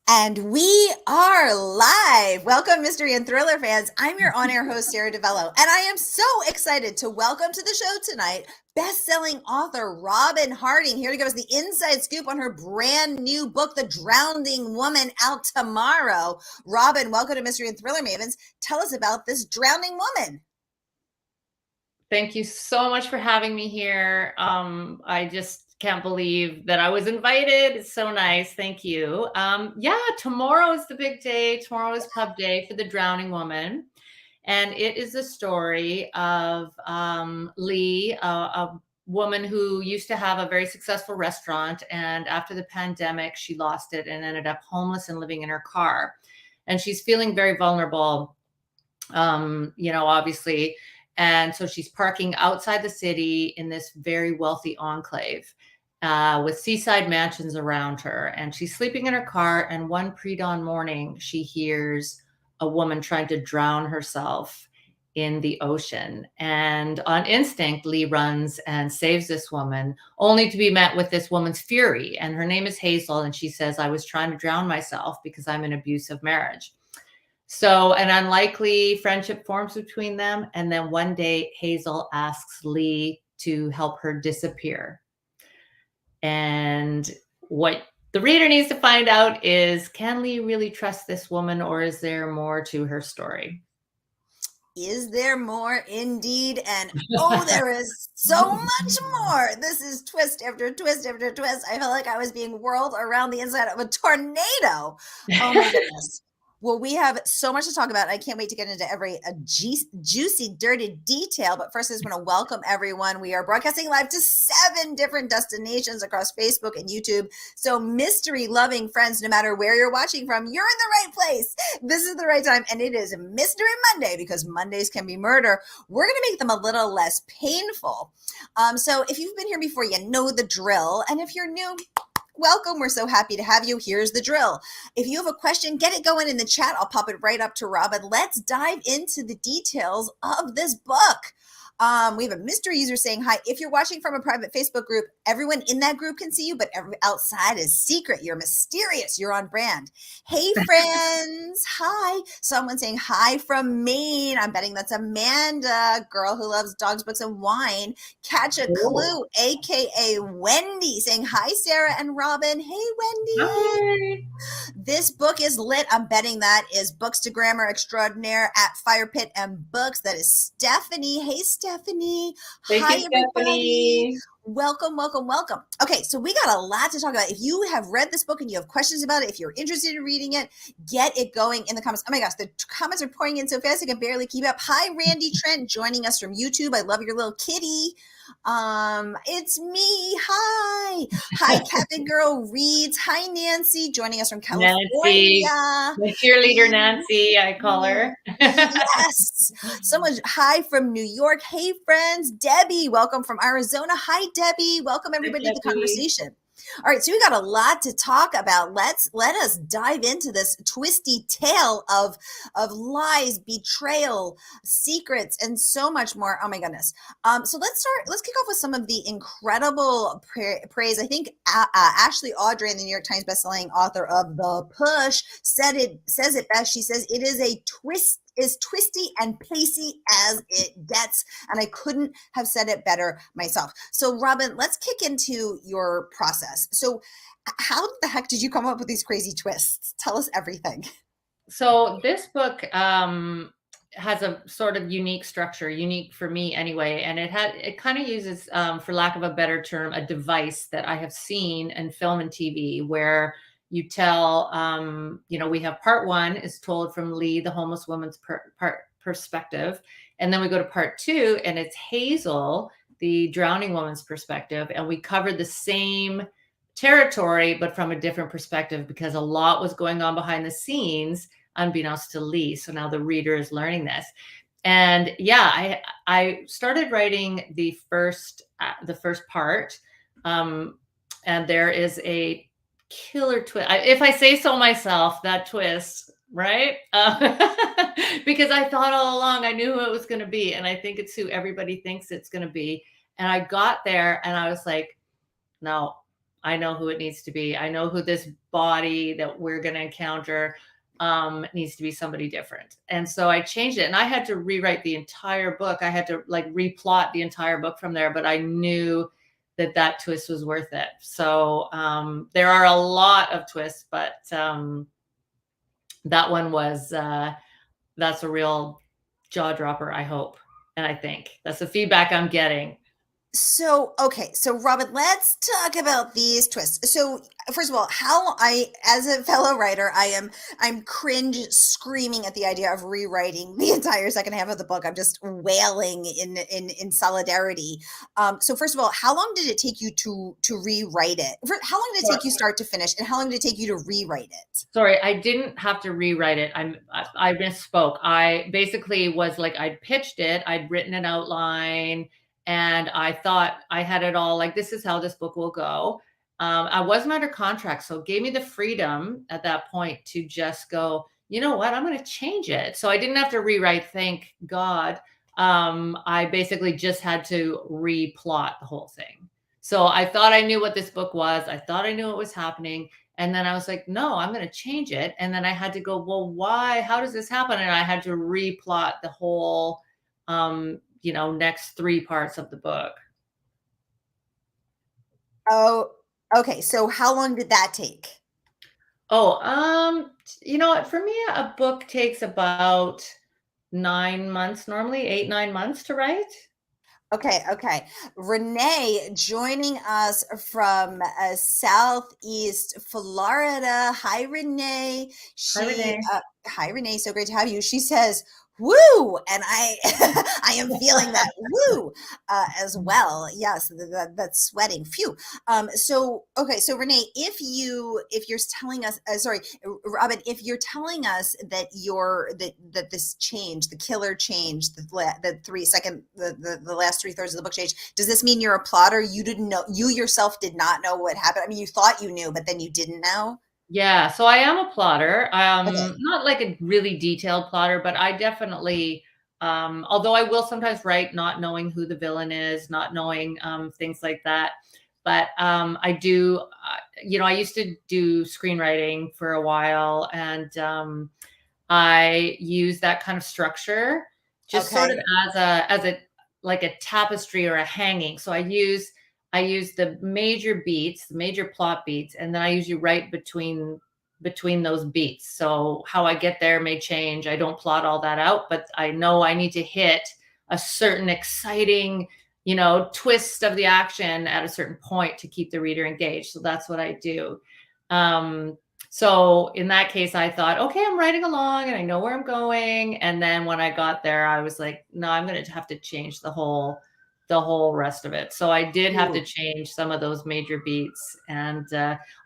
And we are live. Welcome, mystery and thriller fans. I'm your on-air host, Sara DiVello, and I am so excited to welcome to the show tonight best-selling author Robyn Harding, here to give us the inside scoop on her brand new book, The Drowning Woman, out tomorrow. Robyn, welcome to Mystery and Thriller Mavens. Tell us about this drowning woman. Thank you so much for having me here. I just can't believe that I was invited. It's so nice. Thank you. Yeah, tomorrow is the big day. Tomorrow is pub day for The Drowning Woman. And it is a story of Lee, a woman who used to have a very successful restaurant. And after the pandemic, she lost it and ended up homeless and living in her car. And she's feeling very vulnerable, obviously. And so she's parking outside the city in this very wealthy enclave with seaside mansions around her. And she's sleeping in her car. And one pre-dawn morning, she hears a woman trying to drown herself in the ocean. And on instinct, Lee runs and saves this woman, only to be met with this woman's fury. And her name is Hazel. And she says, "I was trying to drown myself because I'm in an abusive marriage." So an unlikely friendship forms between them. And then one day, Hazel asks Lee to help her disappear. And what the reader needs to find out is, can Lee really trust this woman, or is there more to her story? Is there more? Indeed. And oh, there is so much more. This is twist after twist after twist. I felt like I was being whirled around the inside of a tornado. Oh my goodness. Well, we have so much to talk about. I can't wait to get into every juicy, dirty detail. But first, I just want to welcome everyone. We are broadcasting live to 7 different destinations across Facebook and YouTube. So mystery-loving friends, no matter where you're watching from, you're in the right place. This is the right time. And it is Mystery Monday, because Mondays can be murder. We're going to make them a little less painful. So if you've been here before, you know the drill. And if you're new, welcome. We're so happy to have you. Here's the drill. If you have a question, get it going in the chat. I'll pop it right up to Robyn. Let's dive into the details of this book. We have a mystery user saying hi. If you're watching from a private Facebook group, everyone in that group can see you, but outside is secret. You're mysterious. You're on brand. Hey, friends. Hi. Someone saying hi from Maine. I'm betting that's Amanda, girl who loves dogs, books, and wine. Catch a clue, a.k.a. Wendy, saying hi, Sara and Robyn. Hey, Wendy. Hi. This book is lit. I'm betting that is Bookstagrammar extraordinaire at Fire Pit and Books. That is Stephanie. Hey, Stephanie. Thank you, everybody. Stephanie. Welcome, welcome, welcome. Okay, so we got a lot to talk about. If you have read this book and you have questions about it, if you're interested in reading it, get it going in the comments. Oh my gosh, the comments are pouring in so fast I can barely keep up. Hi, Randy Trent, joining us from YouTube. I love your little kitty. It's me. Hi. Hi, Captain Girl Reads. Hi, Nancy, joining us from California. Nancy, the cheerleader Nancy, I call her. Yes. Someone, hi from New York. Hey, friends. Debbie, welcome from Arizona. Hi, Debbie. Welcome everybody to the conversation. All right, so we got a lot to talk about. let us dive into this twisty tale of lies, betrayal, secrets, and so much more. Oh my goodness. So let's kick off with some of the incredible praise. I think Ashley Audrain, the New York Times bestselling author of The Push, says it best. She says it is as twisty and pacey as it gets. And I couldn't have said it better myself. So Robyn, let's kick into your process. So how the heck did you come up with these crazy twists? Tell us everything. So this book has a sort of unique structure, unique for me anyway. And it kind of uses, for lack of a better term, a device that I have seen in film and TV, where you tell, we have part 1 is told from Lee, the homeless woman's perspective. And then we go to part 2 and it's Hazel, the drowning woman's perspective. And we covered the same territory, but from a different perspective, because a lot was going on behind the scenes, unbeknownst to Lee. So now the reader is learning this. And yeah, I started writing the first part. And there is a killer twist. If I say so myself, that twist, right? Because I thought all along I knew who it was going to be. And I think it's who everybody thinks it's going to be. And I got there and I was like, no, I know who it needs to be. I know who this body that we're going to encounter needs to be somebody different. And so I changed it, and I had to rewrite the entire book. I had to like replot the entire book from there, but I knew that that twist was worth it. So there are a lot of twists, but that one was, that's a real jaw dropper, I hope. And I think that's the feedback I'm getting. So, okay. So, Robyn, let's talk about these twists. So, first of all, as a fellow writer, I'm cringe screaming at the idea of rewriting the entire second half of the book. I'm just wailing in solidarity. So first of all, how long did it take you to rewrite it? How long did it take you start to finish, and how long did it take you to rewrite it? Sorry, I didn't have to rewrite it. I misspoke. I basically was like, I'd pitched it, I'd written an outline, and I thought I had it all like, this is how this book will go. I wasn't under contract, so it gave me the freedom at that point to just go, you know what, I'm going to change it. So I didn't have to rewrite, thank God. I basically just had to replot the whole thing. So I thought I knew what this book was. I thought I knew what was happening. And then I was like, no, I'm going to change it. And then I had to go, well, why? How does this happen? And I had to replot the whole, next 3 parts of the book. Oh, okay. So how long did that take? Oh, for me, a book takes about 9 months, normally 8, 9 months to write. Okay. Renee joining us from Southeast Florida. Hi, Renee. Hi, Renee. Hi, Renee. So great to have you. She says, "Woo," and I, I am feeling that woo as well. Yes, that's sweating. Phew. So okay. So Renee, if you're telling us, sorry, Robyn, if you're telling us that that this change, the killer change, the last 3/3 of the book change, does this mean you're a plotter? You didn't know, you yourself did not know what happened. I mean, you thought you knew, but then you didn't know. Yeah, so I am a plotter. Okay. Not like a really detailed plotter, but I definitely, although I will sometimes write not knowing who the villain is, not knowing things like that. But I do, I used to do screenwriting for a while, and I use that kind of structure just sort of Okay. as a like a tapestry or a hanging. So I use the major beats, the major plot beats, and then I usually write between those beats. So how I get there may change. I don't plot all that out, but I know I need to hit a certain exciting, twist of the action at a certain point to keep the reader engaged. So that's what I do. So in that case, I thought, okay, I'm writing along and I know where I'm going. And then when I got there, I was like, no, I'm going to have to change the whole rest of it. So I did have to Ooh. change some of those major beats. And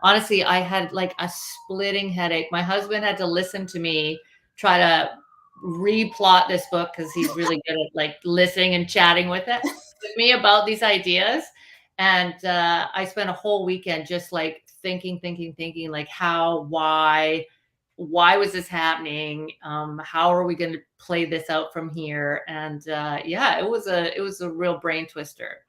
honestly, I had like a splitting headache. My husband had to listen to me try to replot this book because he's really good at like listening and chatting with me about these ideas. And I spent a whole weekend just like thinking, like why was this happening? How are we going to play this out from here? And yeah, it was a real brain twister.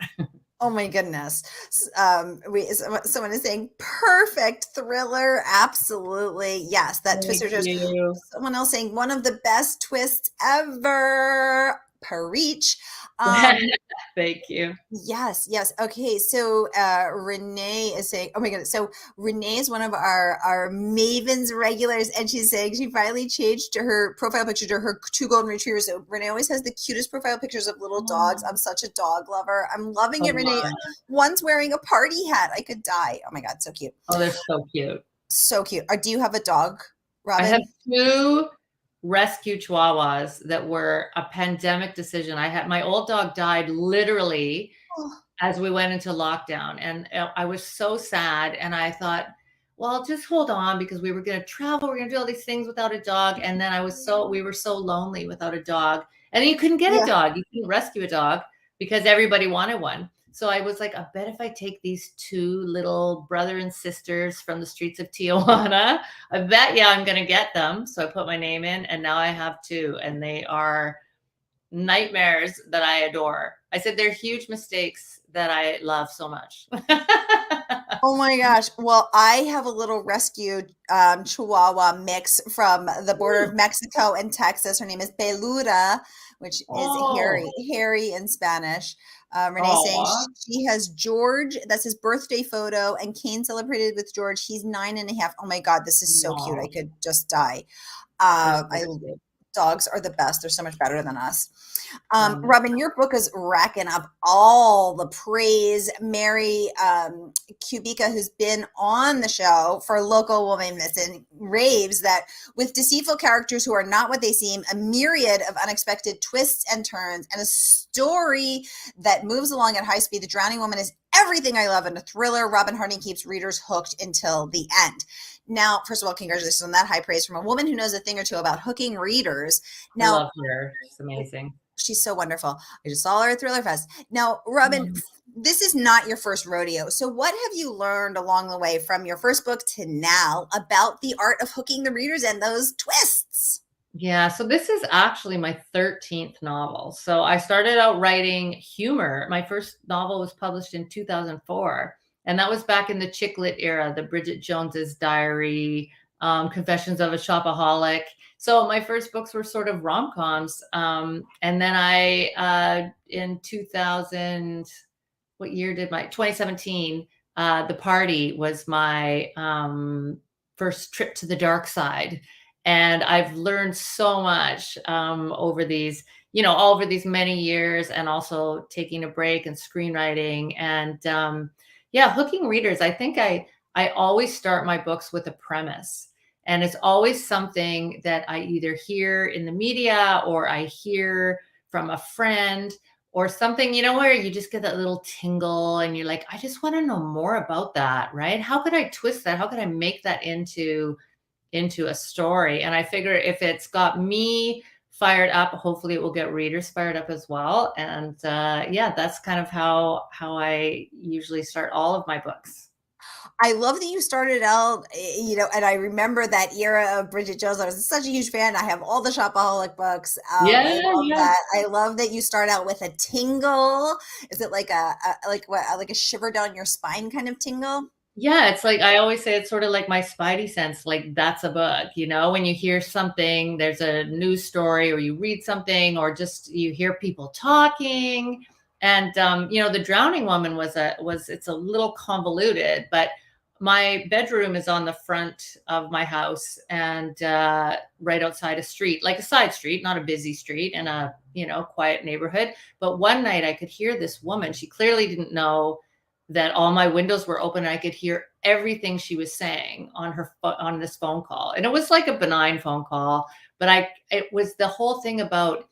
Oh my goodness. Someone is saying perfect thriller. Absolutely. Yes. That Thank twister just, you. someone else saying one of the best twists ever. Preach. Um, Thank you. Yes. Okay. So Renee is saying, oh my goodness. So Renee is one of our Mavens regulars, and she's saying she finally changed her profile picture to her 2 golden retrievers. So Renee always has the cutest profile pictures of little dogs. I'm such a dog lover. I'm loving it, Renee. One's wearing a party hat. I could die. Oh my God, so cute. Oh, they're so cute. So cute. Do you have a dog, I have Robyn? 2 rescue chihuahuas that were a pandemic decision. My old dog died literally Oh, as we went into lockdown, and I was so sad, and I thought, well, just hold on, because we were going to travel, we're going to do all these things without a dog, and then we were so lonely without a dog, and you couldn't get a yeah. dog, you couldn't rescue a dog because everybody wanted one. So I was like, I bet if I take these 2 little brother and sisters from the streets of Tijuana, I bet I'm going to get them. So I put my name in, and now I have 2, and they are nightmares that I adore. I said they're huge mistakes that I love so much. Oh my gosh. Well, I have a little rescue Chihuahua mix from the border of Mexico and Texas. Her name is Peluda, which is Oh, hairy in Spanish. Renee saying oh, she has George. That's his birthday photo, and Kane celebrated with George. He's 9.5. Oh my God, this is so cute. I no, could just die. they're so I cute. Dogs are the best. They're so much better than us. Um, Robyn, your book is racking up all the praise. Mary Kubica, who's been on the show for Local Woman Missing, raves that with deceitful characters who are not what they seem, a myriad of unexpected twists and turns, and a story that moves along at high speed, The Drowning Woman is everything I love in a thriller. Robyn Harding keeps readers hooked until the end. Now, first of all, congratulations on that high praise from a woman who knows a thing or two about hooking readers. I Now, love her. She's amazing. she's so wonderful. I just saw her at Thriller Fest. Now, Robyn, Mhm. this is not your first rodeo. So, what have you learned along the way from your first book to now about the art of hooking the readers and those twists? Yeah, so this is actually my 13th novel. So I started out writing humor. My first novel was published in 2004, and that was back in the chick lit era, the Bridget Jones's Diary, Confessions of a Shopaholic. So my first books were sort of rom-coms. And then in 2000, what year did my 2017? The Party was my first trip to the dark side, and I've learned so much over these, over these many years, and also taking a break and screenwriting, and yeah, hooking readers. I think I always start my books with a premise. And it's always something that I either hear in the media or I hear from a friend or something, where you just get that little tingle and you're like, I just want to know more about that, right? How could I twist that? How could I make that into a story? And I figure if it's got me fired up, hopefully it will get readers fired up as well. And yeah, that's kind of how I usually start all of my books. I love that you started out, and I remember that era of Bridget Jones. I was such a huge fan. I have all the Shopaholic books. I Yeah, love yeah. that. I love that you start out with a tingle. Is it like like a shiver down your spine kind of tingle? Yeah, it's like I always say it's sort of like my spidey sense, like that's a book, when you hear something, there's a news story or you read something or just you hear people talking. And The Drowning Woman it's a little convoluted, but my bedroom is on the front of my house and right outside a street, like a side street, not a busy street in a, quiet neighborhood. But one night I could hear this woman. She clearly didn't know that all my windows were open and I could hear everything she was saying on this phone call. And it was like a benign phone call, but it was the whole thing about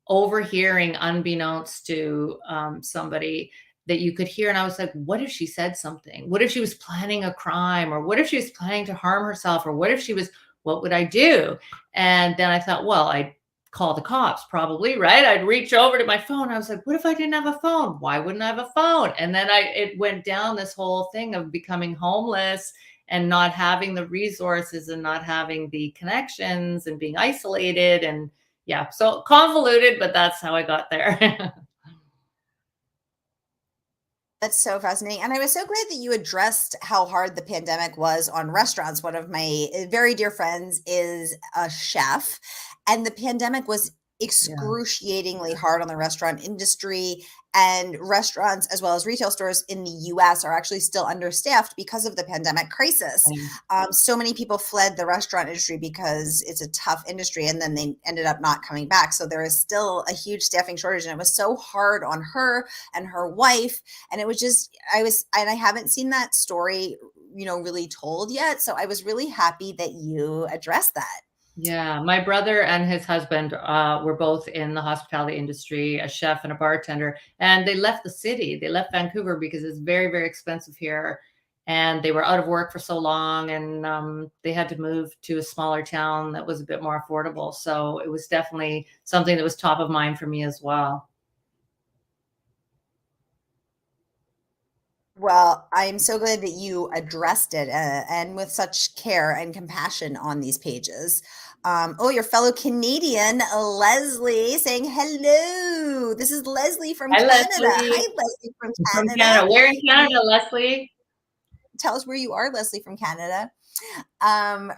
overhearing unbeknownst to somebody that you could hear. And I was like, what if she said something? What if she was planning a crime? Or what if she was planning to harm herself? Or what would I do? And then I thought, well, I'd call the cops probably, right? I'd reach over to my phone. I was like, what if I didn't have a phone? Why wouldn't I have a phone? And then it went down this whole thing of becoming homeless and not having the resources and not having the connections and being isolated. And yeah, so convoluted, but that's how I got there. That's so fascinating. And I was so glad that you addressed how hard the pandemic was on restaurants. One of my very dear friends is a chef, and the pandemic was Yeah. excruciatingly hard on the restaurant industry. And restaurants, as well as retail stores in the US, are actually still understaffed because of the pandemic crisis. So many people fled the restaurant industry because it's a tough industry, and then they ended up not coming back. So there is still a huge staffing shortage, and it was so hard on her and her wife. And it was just, and I haven't seen that story, really told yet. So I was really happy that you addressed that. Yeah, my brother and his husband were both in the hospitality industry, a chef and a bartender, and they left the city. They left Vancouver because it's very, very expensive here, and they were out of work for so long, and they had to move to a smaller town that was a bit more affordable. So it was definitely something that was top of mind for me as well. Well, I'm so glad that you addressed it, and with such care and compassion on these pages. Oh, your fellow Canadian, Leslie, saying hello. This is Leslie from Hi, Canada. Leslie. Hi, Leslie from From Canada. Canada. Where in Canada, Leslie? tell us where you are, Leslie from Canada.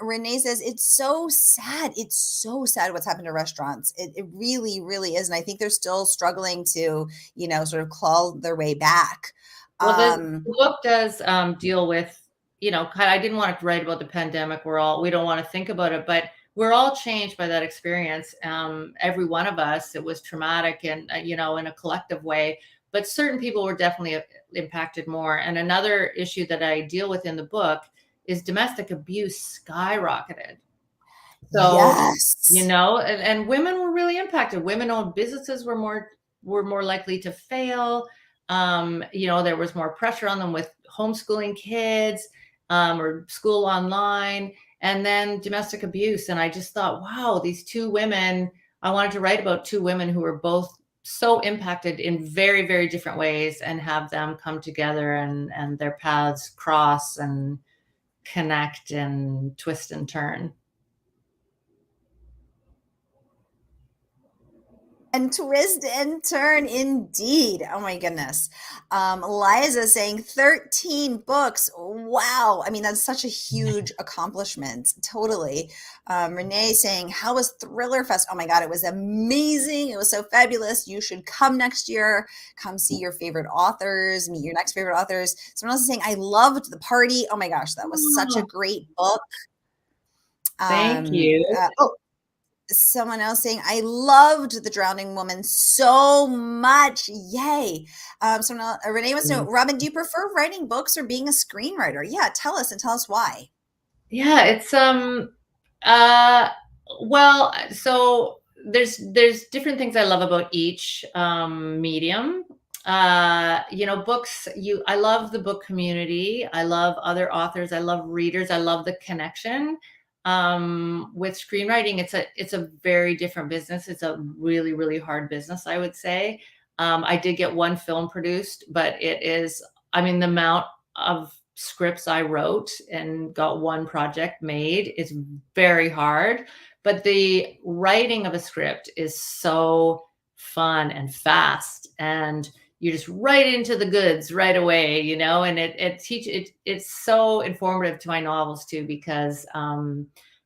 Renee says, it's so sad. It's so sad what's happened to restaurants. It really, really is. And I think they're still struggling to, sort of claw their way back. Well, the book does deal with, I didn't want to write about the pandemic. We don't want to think about it, but we're all changed by that experience. Every one of us, it was traumatic and, in a collective way, but certain people were definitely impacted more. And another issue that I deal with in the book is domestic abuse skyrocketed. So, yes. And women were really impacted. Women-owned businesses were more likely to fail. There was more pressure on them with homeschooling kids, or school online, and then domestic abuse. And I just thought, wow, these two women, I wanted to write about two women who were both so impacted in very, very different ways, and have them come together and their paths cross and connect and twist and turn. And twist and turn indeed. Oh my goodness. Liza saying 13 books. Wow. I mean, that's such a huge accomplishment. Totally. Renee saying, how was Thriller Fest? Oh my God, it was amazing. It was so fabulous. You should come next year. Come see your favorite authors, meet your next favorite authors. Someone else is saying, I loved the party. Oh my gosh, that was such a great book. Thank you. Someone else saying, I loved The Drowning Woman so much. Yay. Renee wants to know, Robyn, do you prefer writing books or being a screenwriter? Yeah, tell us why. Yeah, it's well, so there's different things I love about each medium. Books, I love the book community. I love other authors. I love readers. I love the connection. With screenwriting, it's a very different business. It's a really, really hard business, I would say. I did get one film produced, but the amount of scripts I wrote and got one project made is very hard. But the writing of a script is so fun and fast, and you just right into the goods right away, and it's so informative to my novels too, because,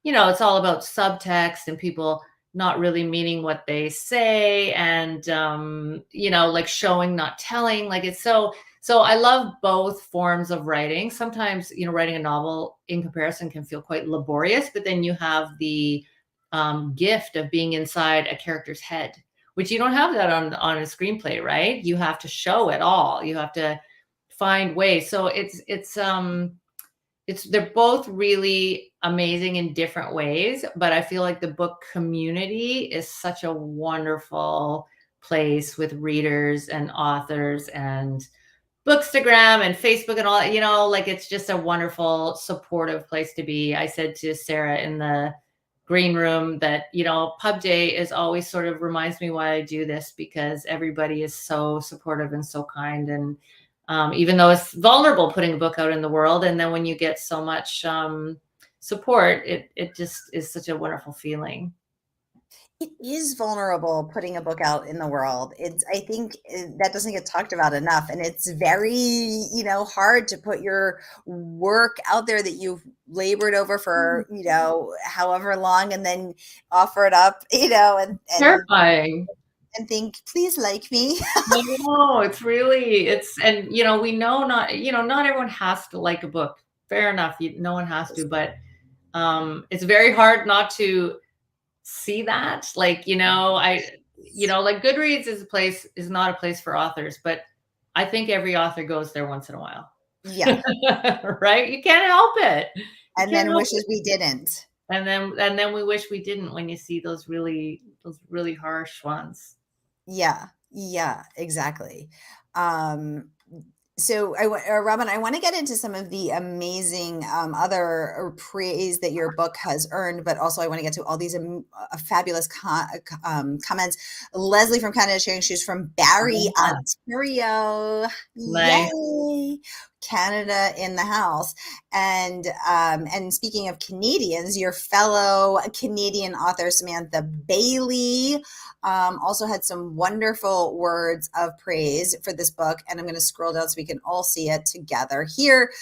it's all about subtext and people not really meaning what they say, and, like showing, not telling, like it's so I love both forms of writing. Sometimes, writing a novel in comparison can feel quite laborious, but then you have the gift of being inside a character's head, which you don't have that on a screenplay, right? You have to show it all. You have to find ways. So they're both really amazing in different ways, but I feel like the book community is such a wonderful place with readers and authors and Bookstagram and Facebook and all that, like it's just a wonderful supportive place to be. I said to Sara in the green room that, Pub Day is always sort of reminds me why I do this, because everybody is so supportive and so kind. And even though it's vulnerable putting a book out in the world, and then when you get so much support, it just is such a wonderful feeling. It is vulnerable putting a book out in the world. I think that doesn't get talked about enough. And it's very, hard to put your work out there that you've labored over for, however long, and then offer it up, and terrifying. And think, please like me. No, and we know not everyone has to like a book. Fair enough. No one has to, but it's very hard not to see that. Like, like Goodreads is not a place for authors, but I think every author goes there once in a while. Yeah. Right? You can't help it. And then wishes we didn't. And then we wish we didn't, when you see those really harsh ones. Yeah, exactly. So Robyn, I want to get into some of the amazing other praise that your book has earned, but also I want to get to all these fabulous comments. Leslie from Canada sharing she's from Barrie, Ontario. Nice. Yay! Canada in the house. And speaking of Canadians, your fellow Canadian author Samantha Bailey also had some wonderful words of praise for this book. And I'm going to scroll down so we can all see it together here.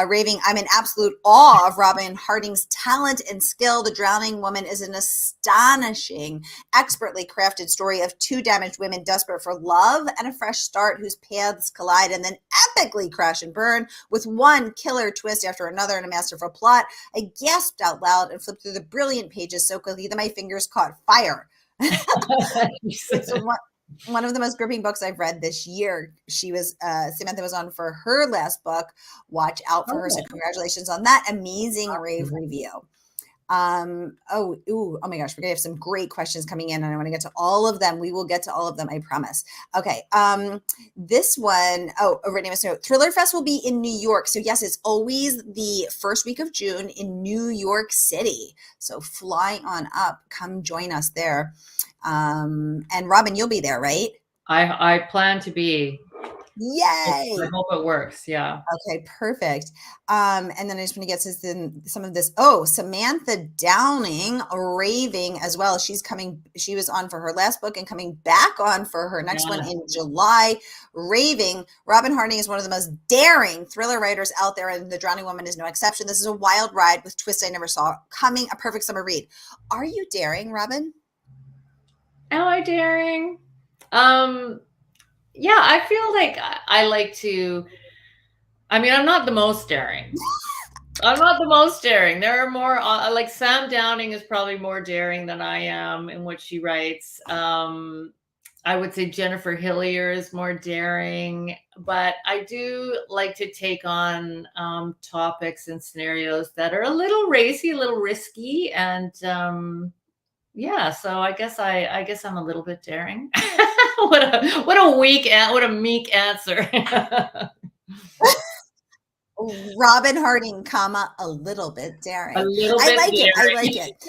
Raving, I'm in absolute awe of Robyn Harding's talent and skill. The Drowning Woman is an astonishing, expertly crafted story of two damaged women desperate for love and a fresh start, whose paths collide and then epically crash and burn, with one killer twist after another and a masterful plot. I gasped out loud and flipped through the brilliant pages so quickly that my fingers caught fire. It's one of the most gripping books I've read this year. Samantha was on for her last book. Watch out for her. So congratulations on that amazing rave review. Oh my gosh, we're gonna have some great questions coming in, and I want to get to all of them. We will get to all of them, I promise. Okay. This one, Brittany must know, Thriller Fest will be in New York. So yes, it's always the first week of June in New York City. So fly on up, come join us there. And Robyn, you'll be there, right? I plan to be. Yay! I hope it works. Yeah. Okay, perfect. And then I just want to get to some of this. Oh, Samantha Downing raving as well. She's coming. She was on for her last book and coming back on for her next one in July. Raving. Robyn Harding is one of the most daring thriller writers out there, and The Drowning Woman is no exception. This is a wild ride with twists I never saw coming. A perfect summer read. Are you daring, Robyn? Am I daring? Yeah, I feel like I like to, I mean, I'm not the most daring. I'm not the most daring. There are more, like Sam Downing is probably more daring than I am in what she writes. I would say Jennifer Hillier is more daring, but I do like to take on topics and scenarios that are a little racy, a little risky, and yeah, so I guess I'm a little bit daring. what a meek answer. Robyn Harding, comma, a little bit daring. A little bit daring. I like it.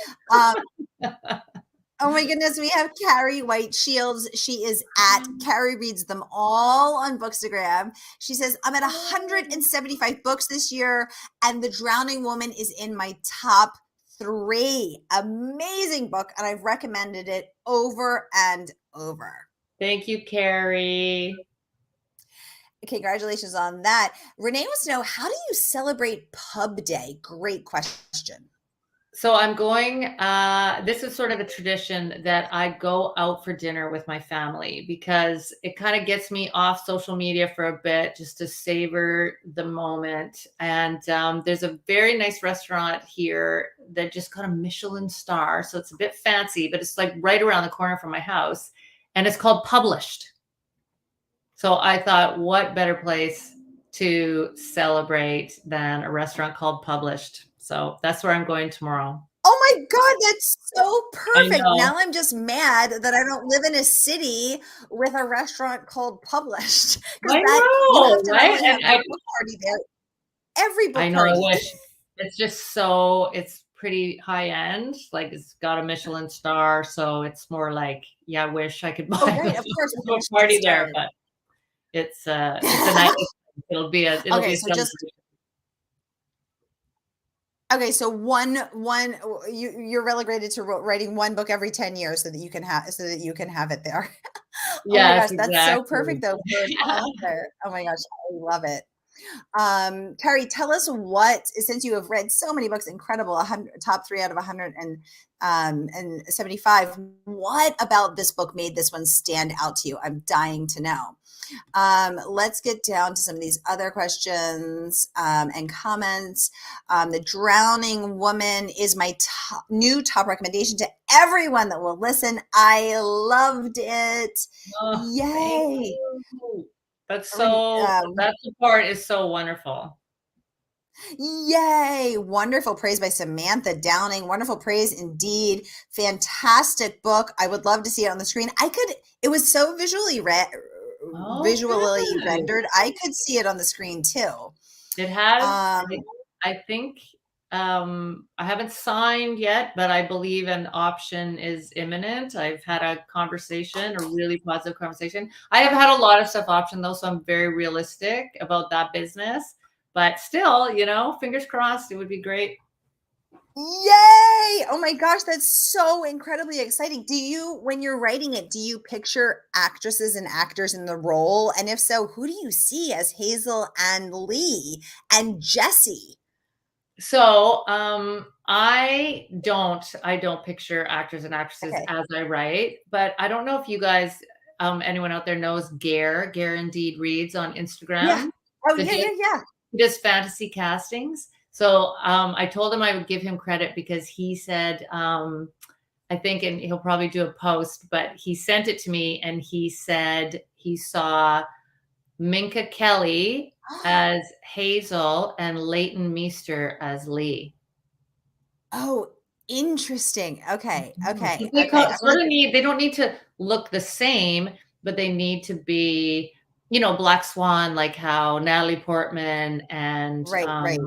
Oh my goodness, we have Carrie White Shields. She is at Carrie Reads Them All on Bookstagram. She says, I'm at 175 books this year, and The Drowning Woman is in my top 3. Amazing book, and I've recommended it over and over. Thank you, Carrie. Congratulations on that. Renee wants to know, how do you celebrate Pub Day? Great question. So I'm going, this is sort of a tradition that I go out for dinner with my family, because it kind of gets me off social media for a bit just to savor the moment. And there's a very nice restaurant here that just got a Michelin star. So it's a bit fancy, but it's like right around the corner from my house. And it's called Published. So I thought, what better place to celebrate than a restaurant called Published? So that's where I'm going tomorrow. Oh my God, that's so perfect. Now I'm just mad that I don't live in a city with a restaurant called Published. I know, right? Book party there. Every book party. I know, I wish. It's just so, it's pretty high end. Like, it's got a Michelin star, so it's more like, yeah, I wish I could buy of course, a book party there, but it's a nice, it'll be a Okay, so you're relegated to writing one book every 10 years so that you can have it there. Yes, my gosh, that's so perfect though for an author. Oh my gosh, I love it. Carrie, tell us since you have read so many books, incredible, top 3 out of 175, what about this book made this one stand out to you? I'm dying to know. Let's get down to some of these other questions and comments. The Drowning Woman is my new top recommendation to everyone that will listen. I loved it. Oh, yay. That's so, that part is so wonderful. Yay. Wonderful praise by Samantha Downing. Wonderful praise indeed. Fantastic book. I would love to see it on the screen. It was so visually rendered. I could see it on the screen too. It has, I think, I haven't signed yet, but I believe an option is imminent. I've had a really positive conversation. I have had a lot of stuff optioned though, so I'm very realistic about that business. but still, you know, fingers crossed, it would be great. Yay! Oh my gosh, that's so incredibly exciting. Do you, when you're writing it, do you picture actresses and actors in the role? And if so, who do you see as Hazel and Lee and Jesse? So I don't picture actors and actresses Okay. as I write, but I don't know if you guys, anyone out there knows Gare Indeed Reads on Yeah. Instagram. Oh, The yeah, yeah, yeah. He does fantasy castings. So I told him I would give him credit because he said, I think, and he'll probably do a post, but he sent it to me and he said he saw Minka Kelly as Hazel and Leighton Meester as Lee. Oh, interesting. Okay. So Okay. they Okay. I'm gonna, sort of they don't need to look the same, but they need to be, you know, Black Swan, like how Natalie Portman and right, right.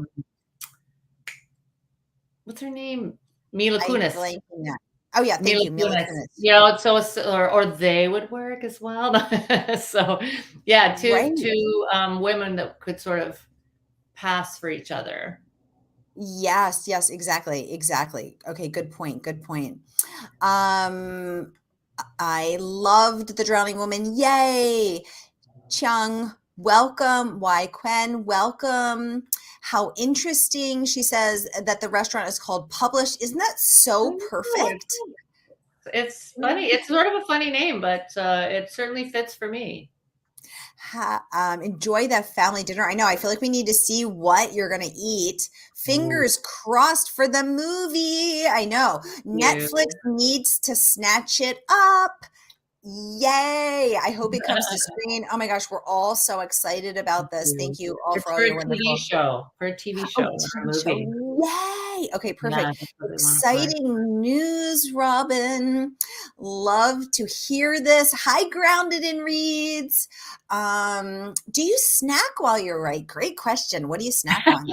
what's her name? Mila I'm Kunis. blanking now. Oh yeah, thank Mila you, Mila Kunis. Kunis. You know, so or they would work as well. So yeah, Right. two women that could sort of pass for each other. Yes, yes, exactly, exactly. Okay, good point, good point. Um, I loved The Drowning Woman. Yay! Chung, welcome. Wai Quen, welcome. How interesting. She says that the restaurant is called Published. Isn't that I so know, perfect? it's funny. It's sort of a funny name, but it certainly fits for me. Enjoy that family dinner. I know. I feel like we need to see what you're going to eat. Ooh, Fingers crossed for the movie. I know. you. Netflix needs to snatch it up. Yay. I hope it comes to screen. Oh my gosh, we're all so excited about this. Thank you all It's for all for a your TV wonderful. show, for a TV Oh, show, not a TV show. movie. Yay. Okay, Yeah, perfect. that's what they want for. Exciting news, Robyn. Love to hear this. Hi, Grounded in Reads. Do you snack while you write? Great question. What do you snack on?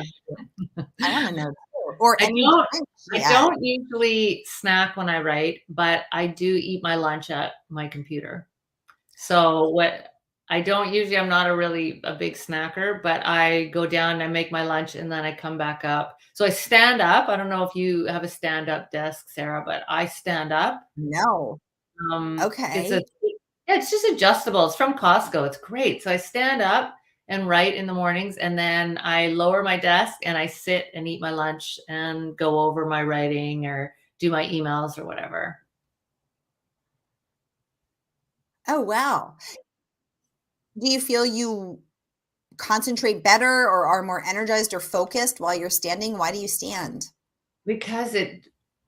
I want to know too. Or I any don't time she I adds. don't usually snack when I write, but I do eat my lunch at my computer. So what I don't usually, I'm not a big snacker, but I go down and I make my lunch and then I come back up. So I stand up. I don't know if you have a stand-up desk, Sarah, but I stand up. No. It's Okay. yeah, it's just adjustable. It's from Costco. It's great. So I stand up and write in the mornings, and then I lower my desk and I sit and eat my lunch and go over my writing or do my emails or whatever. Oh, wow. Do you feel you concentrate better or are more energized or focused while you're standing? Why do you stand? Because it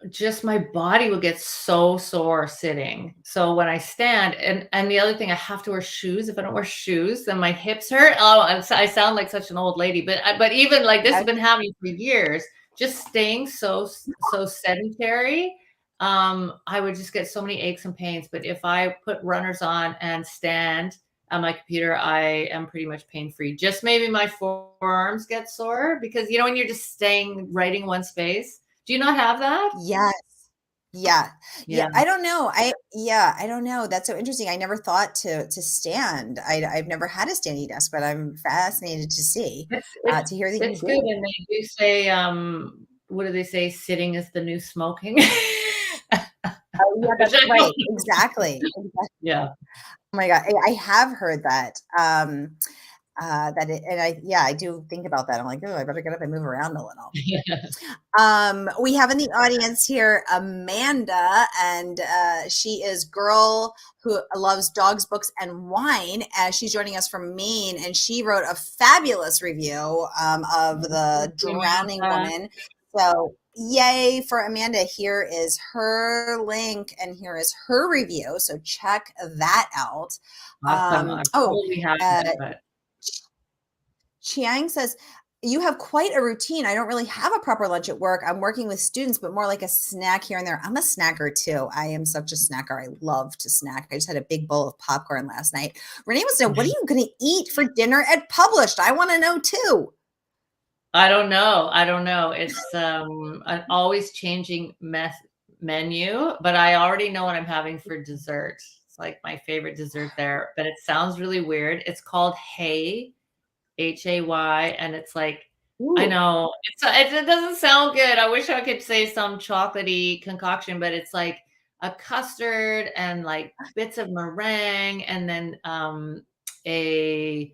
just my body will get so sore sitting. So when I stand, and the other thing, I have to wear shoes. If I don't wear shoes, then my hips hurt. Oh, I sound like such an old lady, but even like this has been happening for years. Just staying so sedentary, I would just get so many aches and pains. But if I put runners on and stand on my computer, I am pretty much pain free. Just maybe my forearms get sore because you know when you're just staying writing one space. Do you not have that? Yes. Yeah. Yeah, Yeah. I don't know. I don't know. That's so interesting. I never thought to stand. I've never had a standing desk, but I'm fascinated to see, to hear that you It's good, do. and they do say, what do they say? Sitting is the new smoking. Oh, yeah, Which that's I right. don't Exactly. Exactly. yeah. Oh my God. I have heard that. That it, and yeah, I do think about that. I'm like, oh, I better get up and move around a little. We have in the audience here Amanda, and she is girl who loves dogs, books, and wine. She's joining us from Maine, and she wrote a fabulous review of The Drowning Woman. So yay for Amanda. Here is her link, and here is her review. So check that out. Awesome. I Oh, probably haven't, uh, but Chiang says, you have quite a routine. I don't really have a proper lunch at work. I'm working with students, but more like a snack here and there. I'm a snacker too. I am such a snacker. I love to snack. I just had a big bowl of popcorn last night. Renee wants to know, what are you going to eat for dinner at Published? I want to know too. I don't know. I don't know. It's an always changing menu, but I already know what I'm having for dessert. It's like my favorite dessert there, but it sounds really weird. It's called Hay. Hay, and it's like, I Ooh. know it doesn't sound good. I wish I could say some chocolatey concoction, but it's like a custard and like bits of meringue, and then a Ooh.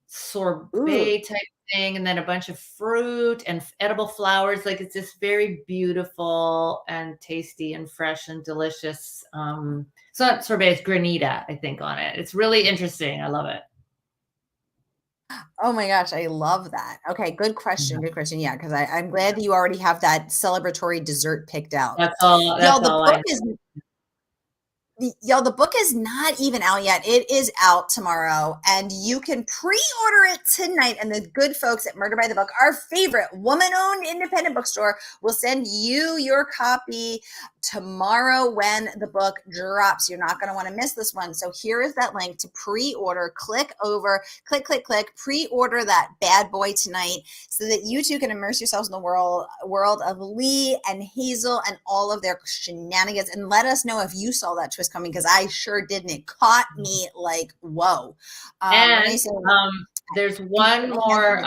sorbet type thing, and then a bunch of fruit and edible flowers. Like it's just very beautiful and tasty and fresh and delicious. It's not sorbet, it's granita, I think, on it. It's really interesting. I love it. Oh my gosh, I love that. Okay, good question. Good question. Yeah, because I'm glad that you already have that celebratory dessert picked out. Y'all, That's the all book I is the book is not even out yet. It is out tomorrow, and you can pre-order it tonight. And the good folks at Murder by the Book, our favorite woman-owned independent bookstore, will send you your copy tomorrow when the book drops. You're not going to want to miss this one. So here is that link to pre-order. Click over, click, pre-order that bad boy tonight so that you too can immerse yourselves in the world of Lee and Hazel and all of their shenanigans. And let us know if you saw that twist coming, because I sure didn't. It caught me like, whoa. And there's one more.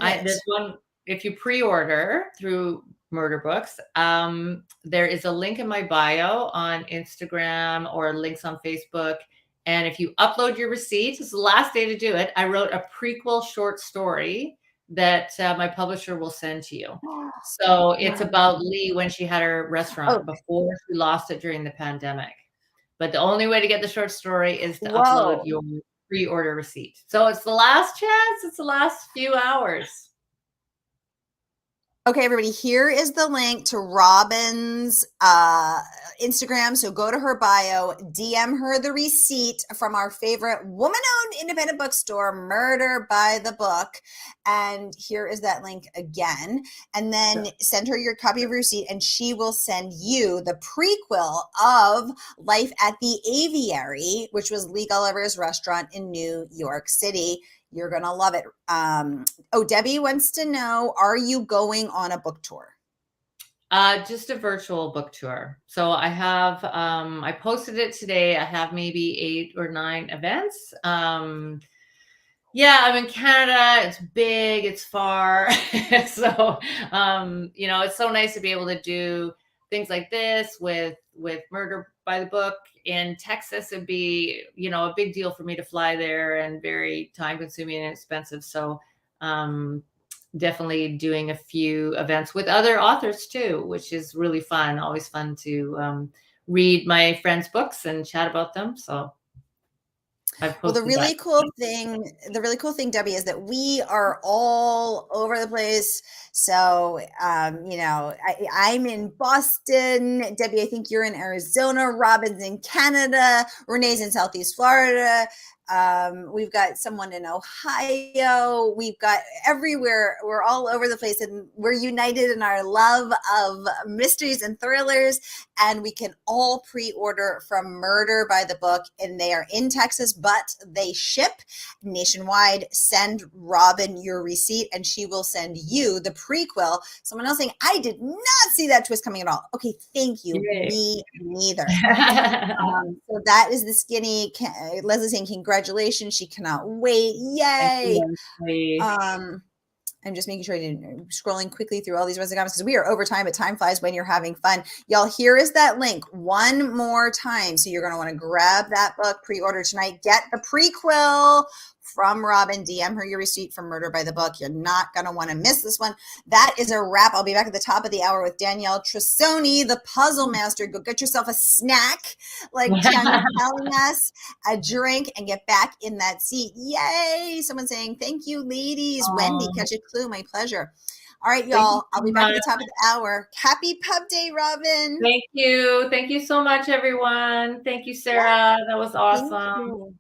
There's one, if you pre-order through Murder Books, there is a link in my bio on Instagram or links on Facebook. And if you upload your receipt, it's the last day to do it. I wrote a prequel short story that my publisher will send to you. So it's about Lee when she had her restaurant before she lost it during the pandemic. But the only way to get the short story is to upload your pre-order receipt. So it's the last chance. It's the last few hours. Okay, everybody, here is the link to Robyn's Instagram. So go to her bio, DM her the receipt from our favorite woman-owned independent bookstore, Murder by the Book. And here is that link again. And then send her your copy of your receipt, and she will send you the prequel of Life at the Aviary, which was Lee Gulliver's restaurant in New York City. You're going to love it. Debbie wants to know, are you going on a book tour? Just a virtual book tour. So I have, I posted it today. I have maybe 8 or 9 events. Yeah, I'm in Canada. It's big, it's far. So, it's so nice to be able to do things like this with Murder by the Book. In Texas, it'd be, a big deal for me to fly there and very time consuming and expensive. So definitely doing a few events with other authors too, which is really fun. Always fun to read my friends' books and chat about them. So well, the really cool thing, Debbie, is that we are all over the place. So, I'm in Boston. Debbie, I think you're in Arizona. Robyn's in Canada. Renee's in Southeast Florida. We've got someone in Ohio. We've got everywhere. We're all over the place, and we're united in our love of mysteries and thrillers. And we can all pre-order from Murder by the Book, and they are in Texas, but they ship nationwide. Send Robyn your receipt, and she will send you the prequel. Someone else saying, I did not see that twist coming at all. Okay, thank you. Yay. Me neither. So that is the skinny. Leslie saying, congratulations. She cannot wait. Yay. I'm just making sure I'm scrolling quickly through all these comments because we are over time, but time flies when you're having fun. Y'all, here is that link one more time. So you're going to want to grab that book, pre-order tonight, get the prequel from Robyn, DM her your receipt from Murder by the Book. You're not going to want to miss this one. That is a wrap. I'll be back at the top of the hour with Danielle Trussoni, the puzzle master. Go get yourself a snack, like Danielle telling us, a drink, and get back in that seat. Yay! Someone saying, thank you, ladies. Wendy, catch a clue. My pleasure. All right, y'all. I'll be back at the top of the hour. Happy Pub Day, Robyn. Thank you. Thank you so much, everyone. Thank you, Sarah. That was awesome.